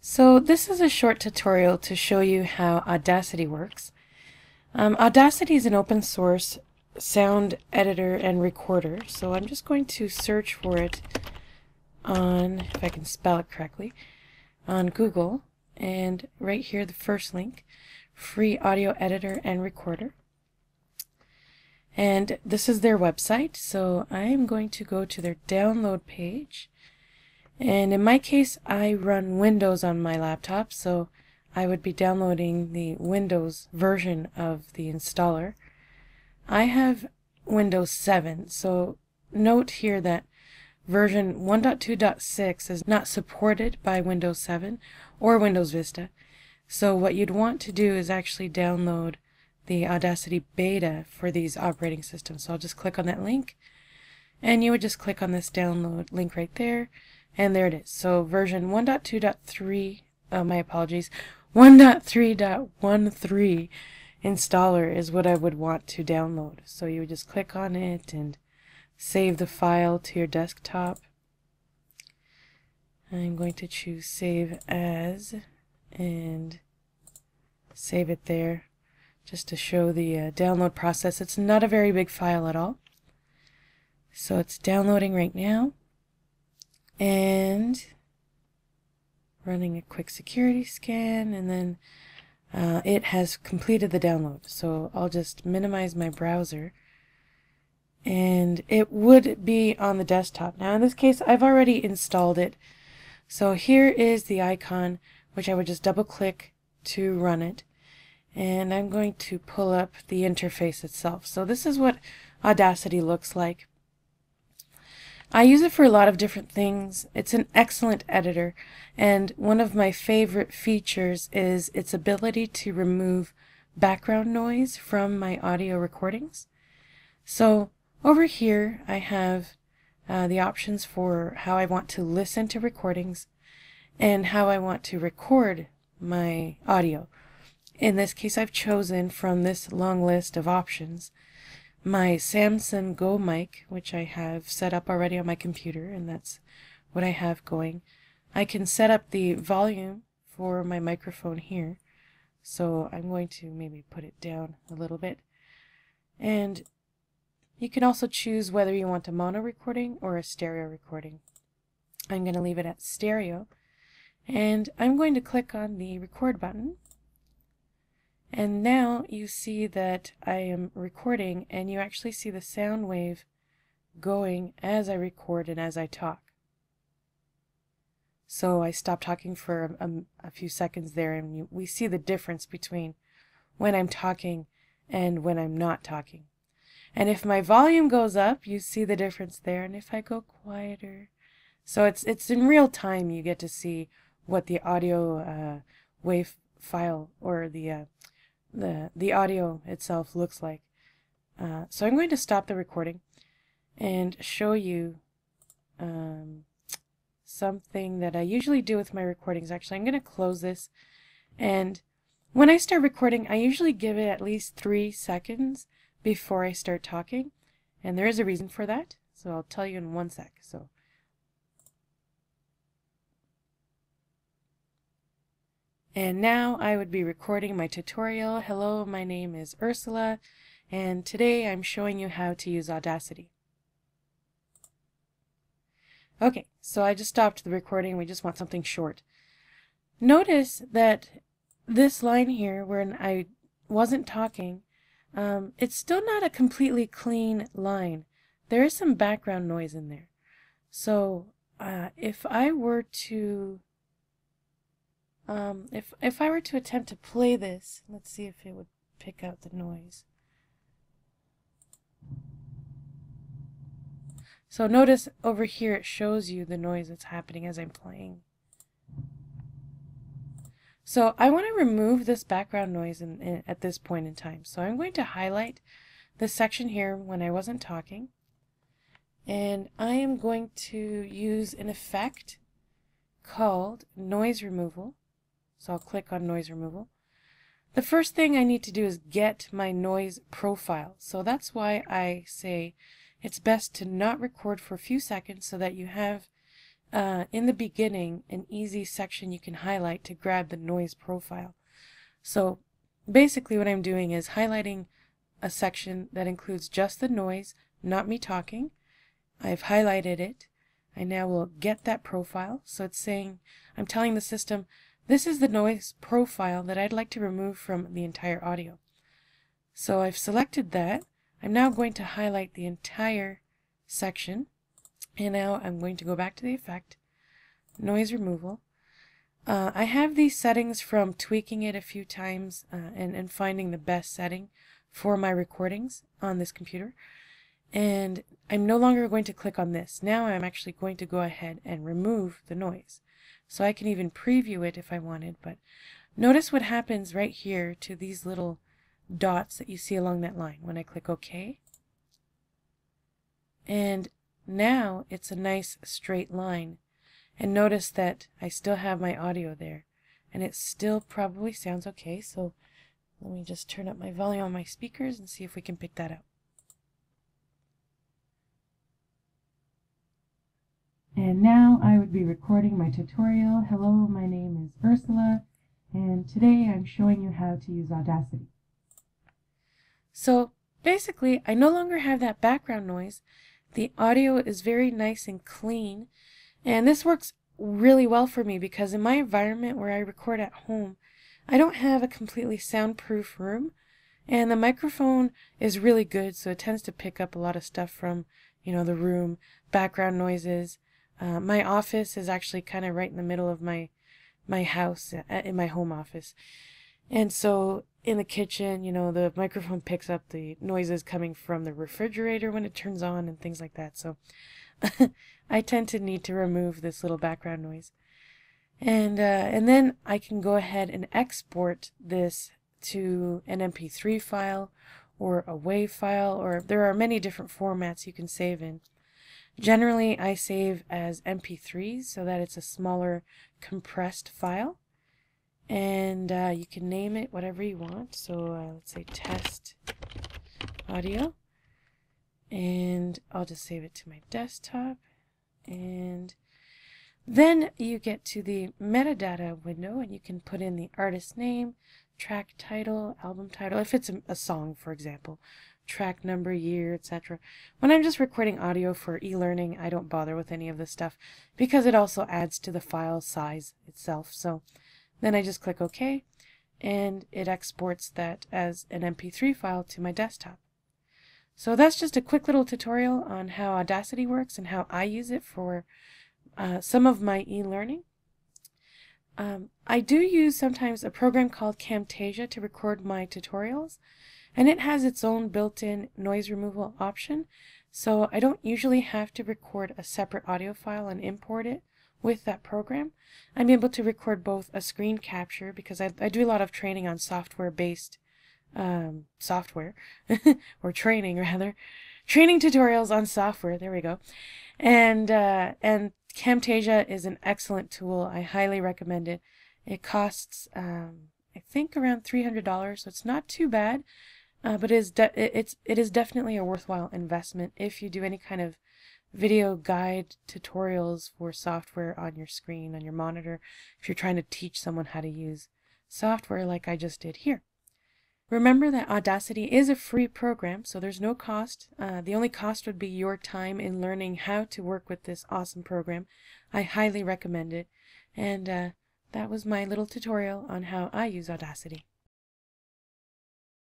So this is a short tutorial to show you how Audacity works. Audacity is an open source sound editor and recorder, so I'm just going to search for it on, if I can spell it correctly, on Google, and right here the first link, free audio editor and recorder. And this is their website, so I am going to go to their download page. And in my case, I run Windows on my laptop, so I would be downloading the Windows version of the installer. I have Windows 7, so note here that version 1.2.6 is not supported by Windows 7 or Windows Vista. So what you'd want to do is actually download the Audacity beta for these operating systems. So I'll just click on that link, and you would just click on this download link right there. And there it is. So version 1.2.3, my apologies, 1.3.13 installer is what I would want to download. So you would just click on it and save the file to your desktop. I'm going to choose Save As and save it there just to show the download process. It's not a very big file at all. So it's downloading right now. And running a quick security scan, and then it has completed the download. So I'll just minimize my browser, and it would be on the desktop. Now in this case, I've already installed it. So here is the icon, which I would just double click to run it. And I'm going to pull up the interface itself. So this is what Audacity looks like. I use it for a lot of different things. It's an excellent editor, and one of my favorite features is its ability to remove background noise from my audio recordings. So over here I have the options for how I want to listen to recordings and how I want to record my audio. In this case, I've chosen from this long list of options my Samsung Go mic, which I have set up already on my computer, and that's what I have going. I can set up the volume for my microphone here, so I'm going to maybe put it down a little bit. And you can also choose whether you want a mono recording or a stereo recording. I'm going to leave it at stereo, and I'm going to click on the record button. And now you see that I am recording, and you actually see the sound wave going as I record and as I talk. So I stop talking for a few seconds there, and we see the difference between when I'm talking and when I'm not talking. And if my volume goes up, you see the difference there, and if I go quieter. So it's in real time. You get to see what the audio wave file or the audio itself looks like. So I'm going to stop the recording and show you something that I usually do with my recordings. Actually, I'm going to close this, and when I start recording, I usually give it at least 3 seconds before I start talking, and there is a reason for that, so I'll tell you in 1 sec. And now I would be recording my tutorial. Hello, my name is Ursula, and today I'm showing you how to use Audacity. Okay, so I just stopped the recording. We just want something short. Notice that this line here, where I wasn't talking, it's still not a completely clean line. There is some background noise in there. So if I were to if I were to attempt to play this, let's see if it would pick out the noise. So notice over here it shows you the noise that's happening as I'm playing. So I want to remove this background noise at this point in time. So I'm going to highlight this section here when I wasn't talking, and I am going to use an effect called noise removal. So I'll click on noise removal. The first thing I need to do is get my noise profile. So that's why I say it's best to not record for a few seconds so that you have in the beginning, an easy section you can highlight to grab the noise profile. So basically what I'm doing is highlighting a section that includes just the noise, not me talking. I've highlighted it. I now will get that profile. So it's saying, I'm telling the system, this is the noise profile that I'd like to remove from the entire audio. So I've selected that. I'm now going to highlight the entire section. And now I'm going to go back to the effect, noise removal. I have these settings from tweaking it a few times and finding the best setting for my recordings on this computer. And I'm no longer going to click on this. Now I'm actually going to go ahead and remove the noise. So I can even preview it if I wanted, but notice what happens right here to these little dots that you see along that line when I click OK. And now it's a nice straight line. And notice that I still have my audio there. And it still probably sounds okay. So let me just turn up my volume on my speakers and see if we can pick that up. And now I would be recording my tutorial. Hello, my name is Ursula, and today I'm showing you how to use Audacity. So basically, I no longer have that background noise. The audio is very nice and clean, and this works really well for me because in my environment where I record at home, I don't have a completely soundproof room, and the microphone is really good, so it tends to pick up a lot of stuff from, the room, background noises. My office is actually kind of right in the middle of my house, in my home office. And so in the kitchen, the microphone picks up the noises coming from the refrigerator when it turns on and things like that. So I tend to need to remove this little background noise. And then I can go ahead and export this to an MP3 file or a WAV file, or there are many different formats you can save in. Generally, I save as MP3s so that it's a smaller compressed file. And you can name it whatever you want. So let's say test audio. And I'll just save it to my desktop. And then you get to the metadata window and you can put in the artist name, track title, album title, if it's a song, for example. Track number, year, etc. When I'm just recording audio for e-learning, I don't bother with any of this stuff because it also adds to the file size itself. So then I just click OK, and it exports that as an MP3 file to my desktop. So that's just a quick little tutorial on how Audacity works and how I use it for some of my e-learning. I do use sometimes a program called Camtasia to record my tutorials. And it has its own built-in noise removal option, so I don't usually have to record a separate audio file and import it with that program. I'm able to record both a screen capture, because I do a lot of training on software-based software, or training rather, training tutorials on software, there we go. And Camtasia is an excellent tool. I highly recommend it. It costs, I think, around $300, so it's not too bad. But it is definitely a worthwhile investment if you do any kind of video guide tutorials for software on your screen, on your monitor, if you're trying to teach someone how to use software like I just did here. Remember that Audacity is a free program, so there's no cost. The only cost would be your time in learning how to work with this awesome program. I highly recommend it. And that was my little tutorial on how I use Audacity.